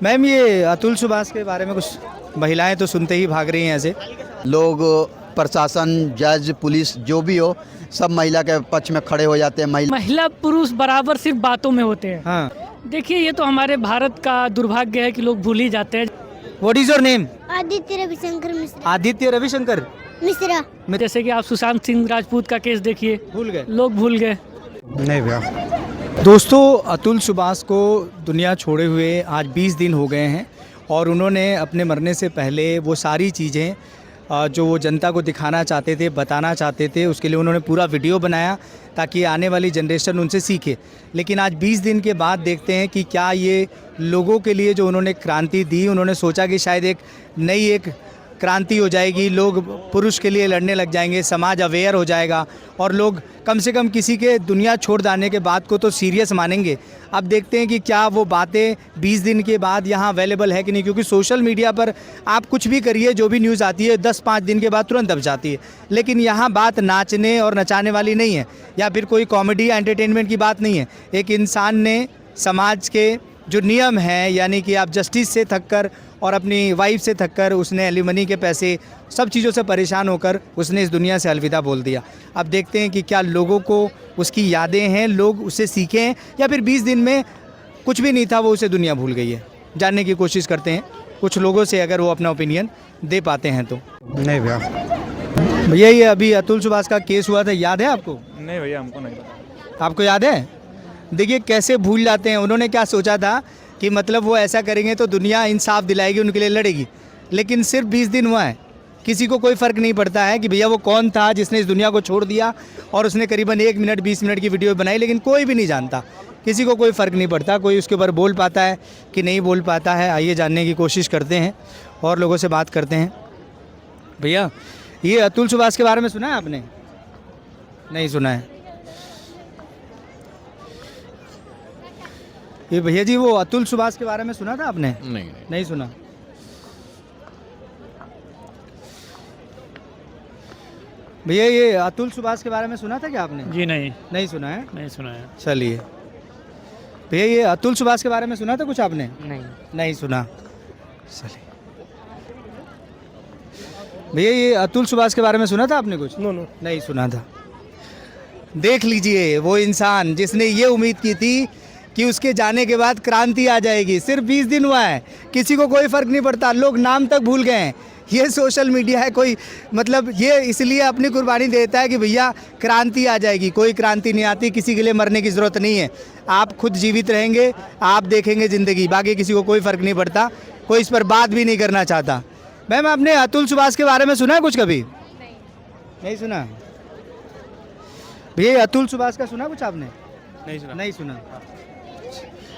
Ma'am, ये अतुल सुभाष के बारे में कुछ महिलाएं तो सुनते ही भाग रही हैं ऐसे। लोग, प्रशासन, जज, पुलिस जो भी हो, सब महिला के पक्ष में खड़े हो जाते हैं। महिला पुरुष बराबर सिर्फ बातों में होते हैं। हाँ, देखिए, ये तो हमारे भारत का दुर्भाग्य है कि लोग भूल ही जाते हैं। What is your name? Aditya Ravishankar Mishra. Aditya Ravishankar Mishra. जैसे कि आप सुशांत सिंह राजपूत का केस देखिए, भूल गए? लोग भूल गए। नहीं भैया। दोस्तों, अतुल सुभाष को दुनिया छोड़े हुए आज 20 दिन हो गए हैं और उन्होंने अपने मरने से पहले वो सारी चीज़ें जो वो जनता को दिखाना चाहते थे, बताना चाहते थे, उसके लिए उन्होंने पूरा वीडियो बनाया ताकि आने वाली जनरेशन उनसे सीखे। लेकिन आज 20 दिन के बाद देखते हैं कि क्या ये लोगों के लिए जो उन्होंने क्रांति दी, उन्होंने सोचा कि शायद एक नई क्रांति हो जाएगी, लोग पुरुष के लिए लड़ने लग जाएंगे, समाज अवेयर हो जाएगा और लोग कम से कम किसी के दुनिया छोड़ जाने के बाद को तो सीरियस मानेंगे। अब देखते हैं कि क्या वो बातें 20 दिन के बाद यहाँ अवेलेबल है कि नहीं, क्योंकि सोशल मीडिया पर आप कुछ भी करिए, जो भी न्यूज़ आती है 10-5 दिन के बाद तुरंत दब जाती है। लेकिन यहाँ बात नाचने और नचाने वाली नहीं है या फिर कोई कॉमेडी या एंटरटेनमेंट की बात नहीं है। एक इंसान ने समाज के जो नियम हैं, यानी कि आप जस्टिस से थककर और अपनी वाइफ से थककर, उसने एलिमनी के पैसे, सब चीज़ों से परेशान होकर उसने इस दुनिया से अलविदा बोल दिया। अब देखते हैं कि क्या लोगों को उसकी यादें हैं, लोग उससे सीखें या फिर 20 दिन में कुछ भी नहीं था, वो उसे दुनिया भूल गई है। जानने की कोशिश करते हैं कुछ लोगों से, अगर वो अपना ओपिनियन दे पाते हैं तो। नहीं भैया। भैया, ये अभी अतुल सुभाष का केस हुआ था, याद है आपको? नहीं भैया, हमको नहीं पता। आपको याद है? देखिए कैसे भूल जाते हैं। उन्होंने क्या सोचा था कि मतलब वो ऐसा करेंगे तो दुनिया इंसाफ दिलाएगी, उनके लिए लड़ेगी। लेकिन सिर्फ 20 दिन हुआ है, किसी को कोई फ़र्क नहीं पड़ता है कि भैया वो कौन था जिसने इस दुनिया को छोड़ दिया और उसने करीबन 1 मिनट 20 मिनट की वीडियो बनाई, लेकिन कोई भी नहीं जानता, किसी को कोई फ़र्क नहीं पड़ता। कोई उसके ऊपर बोल पाता है कि नहीं बोल पाता है। आइए जानने की कोशिश करते हैं और लोगों से बात करते हैं। भैया, ये अतुल सुभाष के बारे में सुना है आपने? नहीं सुना है। ये भैया जी, वो अतुल सुभाष के बारे में सुना था आपने? नहीं सुना। भैया, ये अतुल सुभाष के बारे में सुना था क्या आपने? जी नहीं सुना है। नहीं सुना है। चलिए भैया, ये अतुल सुभाष के बारे में सुना था कुछ आपने? नहीं सुना। चलिए भैया, ये अतुल सुभाष के बारे में सुना था आपने कुछ? नहीं सुना था। देख लीजिए, वो इंसान जिसने ये उम्मीद की थी कि उसके जाने के बाद क्रांति आ जाएगी, सिर्फ 20 दिन हुआ है, किसी को कोई फ़र्क नहीं पड़ता, लोग नाम तक भूल गए हैं। ये सोशल मीडिया है, कोई मतलब ये इसलिए अपनी कुर्बानी देता है कि भैया क्रांति आ जाएगी। कोई क्रांति नहीं आती, किसी के लिए मरने की ज़रूरत नहीं है। आप खुद जीवित रहेंगे, आप देखेंगे ज़िंदगी, बाकी किसी को कोई फ़र्क नहीं पड़ता, कोई इस पर बात भी नहीं करना चाहता। मैम, आपने अतुल सुभाष के बारे में सुना है कुछ कभी? नहीं सुना। भैया, अतुल सुभाष का सुना कुछ आपने? नहीं सुना।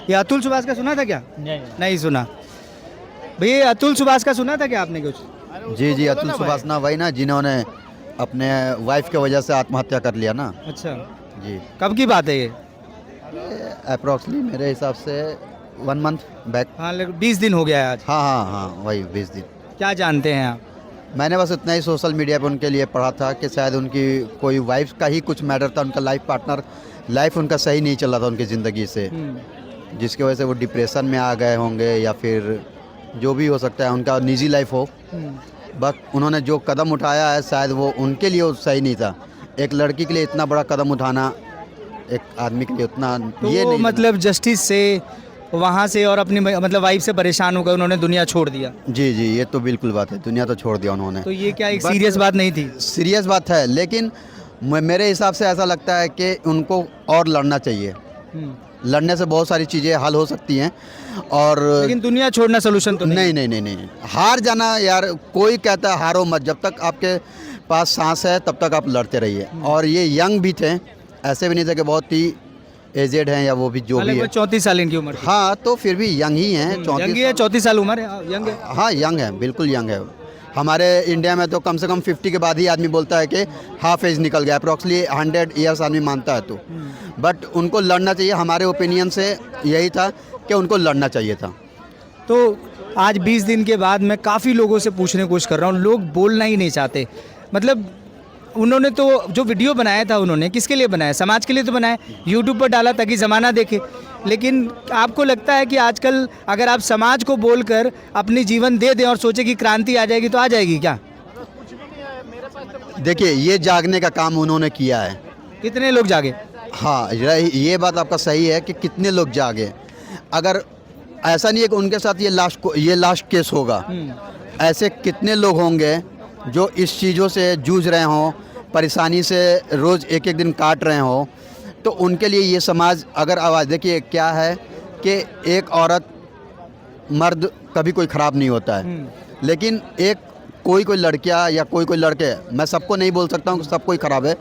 ये अतुल सुभाष का सुना था क्या? नहीं सुना। भैया, अतुल सुभाष का सुना था क्या आपने कुछ? जी, अतुल सुभाष ना, वही ना जिन्होंने अपने वाइफ के वजह से आत्महत्या कर लिया ना। अच्छा जी। कब की बात है ये? अप्रॉक्सली मेरे हिसाब से 1 मंथ बैक। हाँ, 20 दिन हो गया है आज। हाँ, वही 20 दिन। क्या जानते हैं आप? मैंने बस इतना ही सोशल मीडिया पे उनके लिए पढ़ा था कि शायद उनकी कोई वाइफ का ही कुछ मैटर था, उनका लाइफ पार्टनर, लाइफ उनका सही नहीं चल रहा था उनकी ज़िंदगी से, जिसकी वजह से वो डिप्रेशन में आ गए होंगे या फिर जो भी हो सकता है, उनका निजी लाइफ हो। बट उन्होंने जो कदम उठाया है, शायद वो उनके लिए सही नहीं था। एक लड़की के लिए इतना बड़ा कदम उठाना, एक आदमी के लिए उतना तो ये नहीं, मतलब जस्टिस से वहाँ से और अपनी मतलब वाइफ से परेशान होकर उन्होंने दुनिया छोड़ दिया। जी, ये तो बिल्कुल बात है, दुनिया तो छोड़ दिया उन्होंने। तो ये क्या एक सीरियस बात नहीं थी? सीरियस बात है, लेकिन मेरे हिसाब से ऐसा लगता है कि उनको और लड़ना चाहिए। लड़ने से बहुत सारी चीज़ें हल हो सकती हैं, और लेकिन दुनिया छोड़ना सोल्यूशन तो नहीं। हार जाना यार, कोई कहता है हारो मत, जब तक आपके पास सांस है तब तक आप लड़ते रहिए। और ये यंग भी थे, ऐसे भी नहीं थे कि बहुत ही एजेड हैं या वो भी जो भी है। 34 साल इनकी उम्र। हाँ, तो फिर भी यंग ही हैं। 34 साल उम्र है, यंग है। हाँ, यंग है, बिल्कुल यंग है। हमारे इंडिया में तो कम से कम 50 के बाद ही आदमी बोलता है कि हाफ एज निकल गया, अप्रॉक्सली 100 ईयर्स आदमी मानता है। तो बट उनको लड़ना चाहिए, हमारे ओपिनियन से यही था कि उनको लड़ना चाहिए था। तो आज 20 दिन के बाद मैं काफ़ी लोगों से पूछने की कोशिश कर रहा हूँ, लोग बोलना ही नहीं चाहते। मतलब उन्होंने तो जो वीडियो बनाया था उन्होंने किसके लिए बनाया, समाज के लिए तो बनाया, यूट्यूब पर डाला ताकि ज़माना देखे। लेकिन आपको लगता है कि आजकल अगर आप समाज को बोलकर अपनी जीवन दे दें और सोचे कि क्रांति आ जाएगी तो आ जाएगी क्या? देखिए, ये जागने का काम उन्होंने किया है। कितने लोग जागे? हाँ, ये बात आपका सही है कि कितने लोग जागे। अगर ऐसा नहीं है कि उनके साथ ये लास्ट केस होगा, ऐसे कितने लोग होंगे जो इस चीज़ों से जूझ रहे हों, परेशानी से रोज़ एक एक दिन काट रहे हों, तो उनके लिए ये समाज अगर आवाज़, देखिए क्या है कि एक औरत मर्द कभी कोई ख़राब नहीं होता है, लेकिन एक कोई लड़कियां या कोई लड़के, मैं सबको नहीं बोल सकता हूँ कि सब कोई ख़राब है।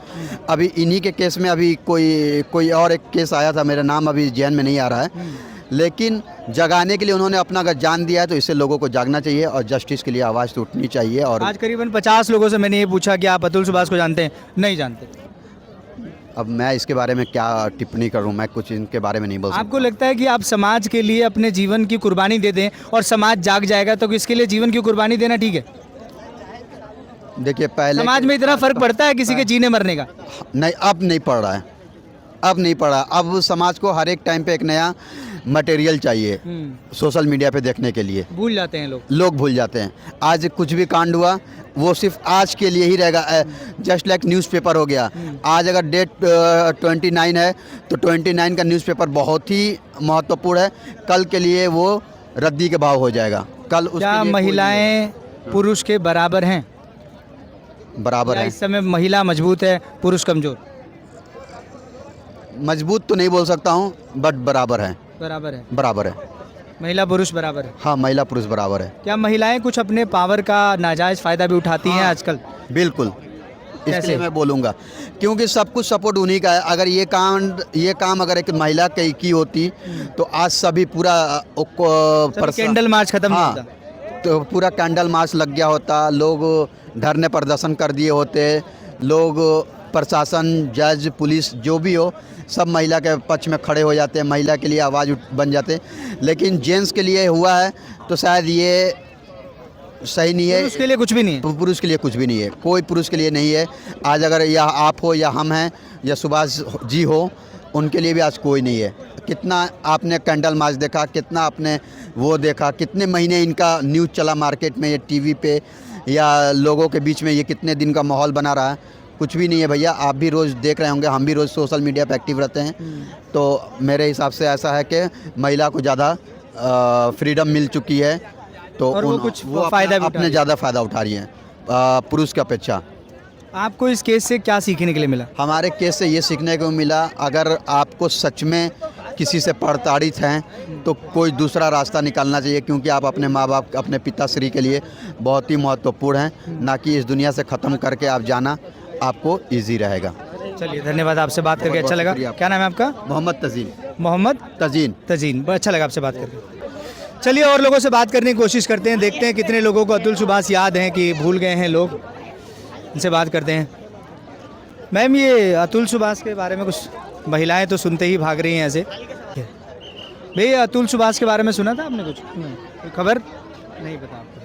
अभी इन्हीं के केस में अभी कोई और एक केस आया था, मेरा नाम अभी जहन में नहीं आ रहा है, लेकिन जगाने के लिए उन्होंने अपना अगर जान दिया है तो इससे लोगों को जागना चाहिए और जस्टिस के लिए आवाज़ तो उठनी चाहिए। और आज करीबन 50 लोगों से मैंने ये पूछा कि आप अतुल सुभाष को जानते हैं, नहीं जानते। अब मैं इसके बारे में क्या टिप्पणी करूं, मैं कुछ इनके बारे में नहीं बोल सकता। आपको लगता है कि आप समाज के लिए अपने जीवन की कुर्बानी दे दें और समाज जाग जाएगा, तो इसके लिए जीवन की कुर्बानी देना ठीक है? देखिए, पहले समाज में इतना फर्क पड़ता है किसी के जीने मरने का? नहीं, अब नहीं पड़ रहा है, अब नहीं पड़ा। अब समाज को हर एक टाइम पे एक नया मटेरियल चाहिए सोशल मीडिया पे देखने के लिए। भूल जाते हैं लोग भूल जाते हैं। आज कुछ भी कांड हुआ वो सिर्फ आज के लिए ही रहेगा, जस्ट लाइक न्यूज़पेपर हो गया। आज अगर डेट 29 है तो 29 का न्यूज़पेपर बहुत ही महत्वपूर्ण है, कल के लिए वो रद्दी के भाव हो जाएगा। कल उसके क्या लिए महिलाएं पुरुष के बराबर हैं? बराबर है। इस समय महिला मजबूत है, पुरुष कमजोर? मजबूत तो नहीं बोल सकता हूँ, बट बराबर है। बराबर है। महिला पुरुष बराबर है? हाँ, महिला पुरुष बराबर है। क्या महिलाएं कुछ अपने पावर का नाजायज़ फ़ायदा भी उठाती हैं आजकल? बिल्कुल, इसलिए मैं बोलूँगा क्योंकि सब कुछ सपोर्ट उन्हीं का है। अगर ये काम अगर एक महिला की होती तो आज सभी पूरा कैंडल मार्च खत्म नहीं होता, तो पूरा कैंडल मार्च लग गया होता, लोग धरने प्रदर्शन कर दिए होते, लोग प्रशासन, जज, पुलिस जो भी हो सब महिला के पक्ष में खड़े हो जाते हैं, महिला के लिए आवाज़ बन जाते हैं। लेकिन जेंट्स के लिए हुआ है तो शायद ये सही नहीं है। पुरुष के लिए कुछ भी नहीं है? पुरुष के लिए कुछ भी नहीं है, कोई पुरुष के लिए नहीं है। आज अगर या आप हो या हम हैं या सुभाष जी हो, उनके लिए भी आज कोई नहीं है। कितना आपने कैंडल मार्च देखा, कितना आपने वो देखा, कितने महीने इनका न्यूज़ चला मार्केट में, ये टीवी पे या लोगों के बीच में, ये कितने दिन का माहौल बना रहा है। कुछ भी नहीं है भैया, आप भी रोज़ देख रहे होंगे, हम भी रोज़ सोशल मीडिया पे एक्टिव रहते हैं। तो मेरे हिसाब से ऐसा है कि महिला को ज़्यादा फ्रीडम मिल चुकी है, तो वो फ़ायदा अपने ज़्यादा फ़ायदा उठा रही हैं पुरुष की अपेक्षा। आपको इस केस से क्या सीखने के लिए मिला? हमारे केस से ये सीखने को मिला, अगर आपको सच में किसी से प्रताड़ित हैं तो कोई दूसरा रास्ता निकालना चाहिए, क्योंकि आप अपने माँ बाप, अपने पिताश्री के लिए बहुत ही महत्वपूर्ण हैं, ना कि इस दुनिया से ख़त्म करके आप जाना आपको इजी रहेगा। चलिए, धन्यवाद, आपसे बात करके अच्छा लगा। क्या नाम है आपका? मोहम्मद तजीन। अच्छा लगा आपसे बात करके। चलिए, और लोगों से बात करने की कोशिश करते हैं, देखते हैं कितने लोगों को अतुल सुभाष याद हैं कि भूल गए हैं लोग। इनसे बात करते हैं। मैम, ये अतुल सुभाष के बारे में कुछ, महिलाएं तो सुनते ही भाग रही हैं ऐसे। भैया, अतुल सुभाष के बारे में सुना था आपने कुछ? कोई खबर नहीं पता आपको?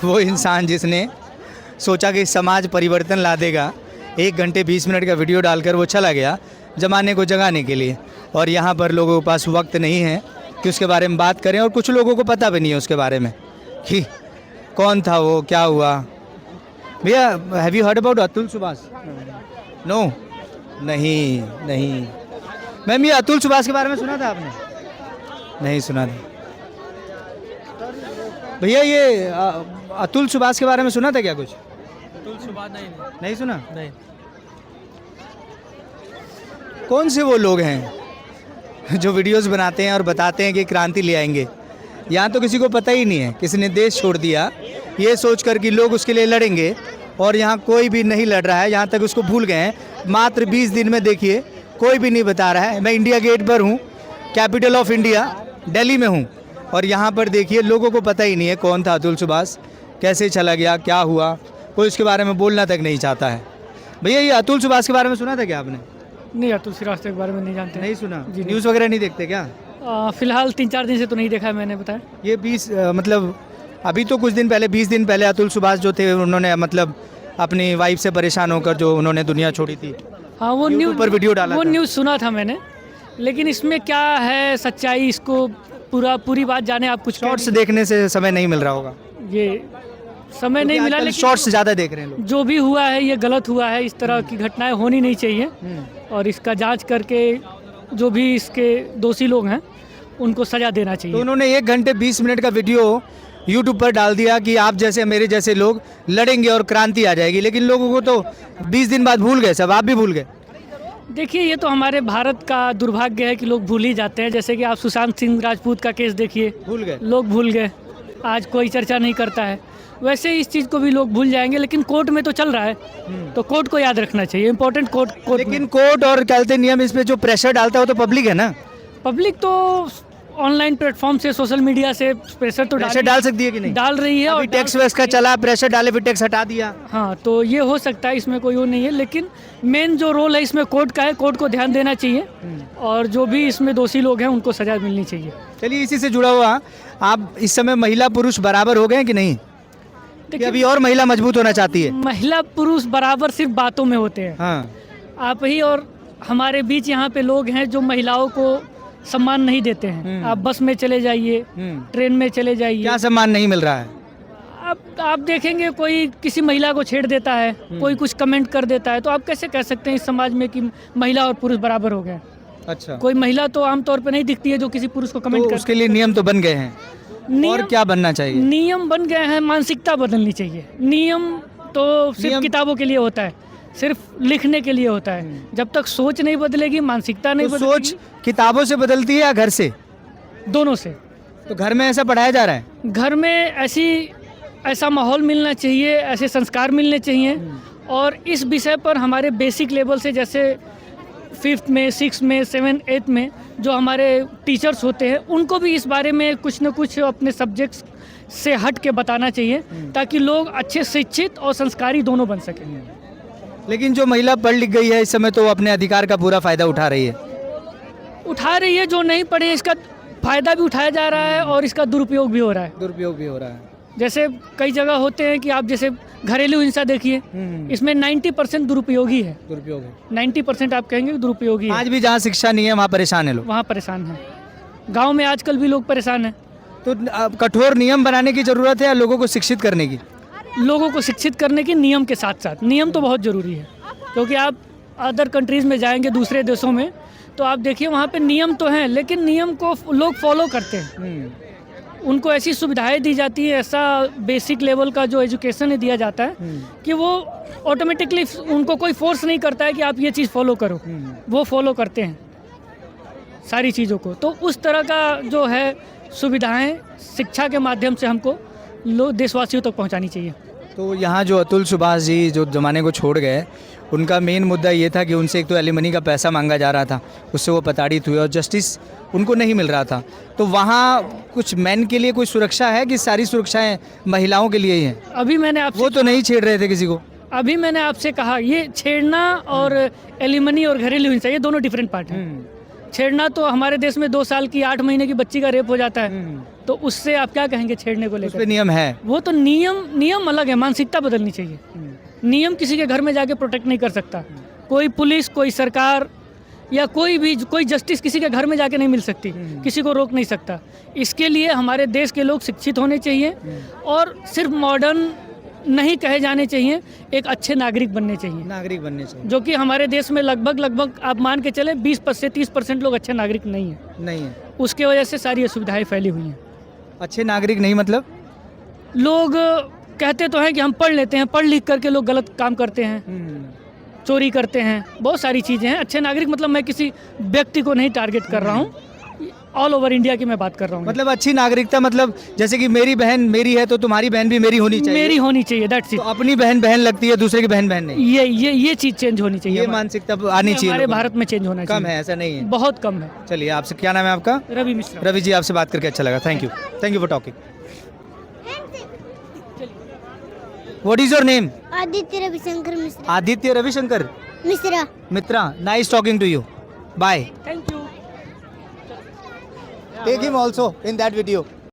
वो इंसान जिसने सोचा कि समाज परिवर्तन ला देगा, 1 घंटे 20 मिनट का वीडियो डालकर वो चला गया ज़माने को जगाने के लिए, और यहाँ पर लोगों के पास वक्त नहीं है कि उसके बारे में बात करें, और कुछ लोगों को पता भी नहीं है उसके बारे में कि कौन था वो, क्या हुआ। भैया, have you heard about Atul Subhash? No, नहीं। मैम, ये अतुल सुभाष के बारे में सुना था आपने? नहीं सुना था। भैया, ये अतुल सुभाष के बारे में सुना था क्या कुछ? अतुल सुभाष नहीं सुना? नहीं। कौन से वो लोग हैं जो वीडियोस बनाते हैं और बताते हैं कि क्रांति ले आएंगे? यहाँ तो किसी को पता ही नहीं है, किसी ने देश छोड़ दिया ये सोचकर कि लोग उसके लिए लड़ेंगे, और यहाँ कोई भी नहीं लड़ रहा है, यहाँ तक उसको भूल गए हैं। मात्र 20 दिन में देखिए, कोई भी नहीं बता रहा है। मैं इंडिया गेट पर हूँ, कैपिटल ऑफ इंडिया दिल्ली में हूँ, और यहाँ पर देखिए लोगों को पता ही नहीं है कौन था अतुल सुभाष, कैसे चला गया, क्या हुआ, कोई उसके बारे में बोलना तक नहीं चाहता है। भैया, ये अतुल सुभाष के बारे में सुना था क्या आपने? नहीं, अतुल सुभाष के बारे में नहीं जानते। नहीं सुना? जी, न्यूज़ वगैरह नहीं देखते क्या? फिलहाल 3-4 दिन से तो नहीं देखा है मैंने, बताया। ये 20 मतलब अभी तो कुछ दिन पहले, 20 दिन पहले अतुल सुभाष जो थे उन्होंने मतलब अपनी वाइफ से परेशान होकर जो उन्होंने दुनिया छोड़ी थी। हाँ वो YouTube न्यूज़ पर वीडियो डाला वो था। न्यूज़ सुना था मैंने, लेकिन इसमें क्या है सच्चाई, इसको पूरी बात जाने आप कुछ कह शॉर्ट्स देखने से समय नहीं मिल रहा होगा, नहीं- ये समय नहीं मिला, लेकिन शॉर्ट्स ज़्यादा देख रहे हैं लोग। जो भी हुआ है ये गलत हुआ है। इस तरह की घटनाएं होनी नहीं चाहिए और इसका जांच करके जो भी इसके दोषी लोग हैं उनको सजा देना तो चाहिए। उन्होंने 1 घंटे 20 मिनट का वीडियो YouTube पर डाल दिया कि आप जैसे मेरे जैसे लोग लड़ेंगे और क्रांति आ जाएगी, लेकिन लोगों को तो 20 दिन बाद भूल गए सब, आप भी भूल गए। देखिए ये तो हमारे भारत का दुर्भाग्य है कि लोग भूल ही जाते हैं। जैसे कि आप सुशांत सिंह राजपूत का केस देखिए, भूल गए। लोग भूल गए, आज कोई चर्चा नहीं करता है। वैसे इस चीज़ को भी लोग भूल जाएंगे, लेकिन कोर्ट में तो चल रहा है, तो कोर्ट को याद रखना चाहिए। इंपॉर्टेंट कोर्ट लेकिन कोर्ट और कहते नियम इस पे जो प्रेशर डालता है वो तो पब्लिक है ना। पब्लिक तो ऑनलाइन प्लेटफॉर्म से, सोशल मीडिया से प्रेशर तो प्रेशर डाल सकती है कि नहीं? डाल रही है। अभी और टैक्स वैक्स का चला, प्रेशर डाले फिर टैक्स हटा दिया। हाँ, तो ये हो सकता है, इसमें कोई वो नहीं है, लेकिन मेन जो रोल है इसमें कोर्ट का है। कोर्ट को ध्यान देना चाहिए और जो भी इसमें दोषी लोग हैं उनको सजा मिलनी चाहिए। चलिए इसी से जुड़ा हुआ, आप इस समय महिला पुरुष बराबर हो गए हैं कि नहीं, कि अभी और महिला मजबूत होना चाहती है? महिला पुरुष बराबर सिर्फ बातों में होते हैं। हाँ, आप ही और हमारे बीच यहाँ पे लोग हैं जो महिलाओं को सम्मान नहीं देते हैं। आप बस में चले जाइए, ट्रेन में चले जाइए, क्या सम्मान नहीं मिल रहा है? आप देखेंगे कोई किसी महिला को छेड़ देता है, कोई कुछ कमेंट कर देता है, तो आप कैसे कह सकते हैं इस समाज में कि महिला और पुरुष बराबर हो गए? अच्छा, कोई महिला तो आमतौर पे नहीं दिखती है जो किसी पुरुष को कमेंट तो कर। उसके लिए नियम तो बन गए हैं, और क्या बनना चाहिए? नियम बन गए हैं, मानसिकता बदलनी चाहिए। नियम तो सिर्फ नियम- किताबों के लिए होता है, सिर्फ लिखने के लिए होता है। जब तक सोच नहीं बदलेगी, मानसिकता नहीं तो बदलेगी, सोच किताबों से बदलती है या घर से? दोनों से। तो घर में ऐसा पढ़ाया जा रहा है? घर में ऐसा माहौल मिलना चाहिए, ऐसे संस्कार मिलने चाहिए। और इस विषय पर हमारे बेसिक लेवल से, जैसे 5th में, 6th में, 7th, 8th में जो हमारे टीचर्स होते हैं उनको भी इस बारे में कुछ न कुछ अपने सब्जेक्ट्स से हट के बताना चाहिए, ताकि लोग अच्छे शिक्षित और संस्कारी दोनों बन सकें। लेकिन जो महिला पढ़ लिख गई है इस समय तो वो अपने अधिकार का पूरा फायदा उठा रही है। जो नहीं पढ़े इसका फायदा भी उठाया जा रहा है और इसका दुरुपयोग भी हो रहा है। दुरुपयोग भी हो रहा है। जैसे कई जगह होते हैं कि आप जैसे घरेलू हिंसा देखिए, इसमें 90% दुरुपयोगी है। दुरुपयोग है। 90% आप कहेंगे कि दुरुपयोगी है। आज भी जहाँ शिक्षा नहीं है वहाँ परेशान है लोग। वहाँ परेशान है। गांव में आजकल भी लोग परेशान हैं। तो अब कठोर नियम बनाने की जरूरत है या लोगों को शिक्षित करने की? लोगों को शिक्षित करने की, नियम के साथ साथ। नियम तो बहुत ज़रूरी है, क्योंकि आप अदर कंट्रीज़ में जाएंगे, दूसरे देशों में, तो आप देखिए वहाँ पे नियम तो हैं, लेकिन नियम को लोग फॉलो करते हैं। उनको ऐसी सुविधाएं दी जाती है, ऐसा बेसिक लेवल का जो एजुकेशन है दिया जाता है कि वो ऑटोमेटिकली, उनको कोई फोर्स नहीं करता है कि आप ये चीज़ फॉलो करो, वो फॉलो करते हैं सारी चीज़ों को। तो उस तरह का जो है सुविधाएं शिक्षा के माध्यम से हमको देशवासियों तक पहुंचानी चाहिए। तो यहाँ जो अतुल सुभाष जी जो ज़माने को छोड़ गए, उनका मेन मुद्दा ये था कि उनसे एक तो एलिमनी का पैसा मांगा जा रहा था, उससे वो प्रताड़ित हुए और जस्टिस उनको नहीं मिल रहा था। तो वहाँ कुछ मैन के लिए कोई सुरक्षा है कि सारी सुरक्षाएं महिलाओं के लिए ही हैं? अभी मैंने आपसे वो तो नहीं छेड़ रहे थे किसी को। अभी मैंने आपसे कहा, ये छेड़ना और एलिमनी और घरेलू हिंसा ये दोनों डिफरेंट पार्ट हैं। छेड़ना तो हमारे देश में 2 साल की 8 महीने की बच्ची का रेप हो जाता है, तो उससे आप क्या कहेंगे छेड़ने को उस लेकर? पे नियम है। वो तो नियम अलग है, मानसिकता बदलनी चाहिए। नियम किसी के घर में जाके प्रोटेक्ट नहीं कर सकता। कोई पुलिस, कोई सरकार या कोई जस्टिस किसी के घर में जाके नहीं मिल सकती, किसी को रोक नहीं सकता। इसके लिए हमारे देश के लोग शिक्षित होने चाहिए और सिर्फ मॉडर्न नहीं कहे जाने चाहिए, एक अच्छे नागरिक बनने चाहिए। नागरिक बनने चाहिए, जो कि हमारे देश में लगभग आप मान के चले 20 से 30% लोग अच्छे नागरिक नहीं है। नहीं है। उसके वजह से सारी असुविधाएं फैली हुई हैं। अच्छे नागरिक नहीं मतलब? लोग कहते तो हैं कि हम पढ़ लेते हैं, पढ़ लिख करके लोग गलत काम करते हैं, चोरी करते हैं, बहुत सारी चीज़ें हैं। अच्छे नागरिक मतलब मैं किसी व्यक्ति को नहीं टारगेट कर रहा हूँ, ऑल ओवर इंडिया की मैं बात कर रहा हूँ। मतलब अच्छी नागरिकता मतलब जैसे कि मेरी बहन मेरी है तो तुम्हारी बहन भी मेरी होनी चाहिए। मेरी होनी चाहिए, दैट्स तो इट। अपनी बहन बहन लगती है, दूसरे की बहन बहन नहीं। ये चीज़ चेंज होनी चाहिए। ये मानसिकता आनी चाहिए हमारे लोगों में। भारत में चेंज होना चाहिए। कम है, ऐसा नहीं है। बहुत कम है। चलिए, आपसे क्या नाम है आपका? रवि मिश्रा। रवि जी, आपसे बात करके अच्छा लगा। Thank you for talking. What is your name? Aditya Ravishankar Mishra. Aditya Ravishankar Mishra. Mitra, nice talking to you. Bye. Thank you. Take him also in that video.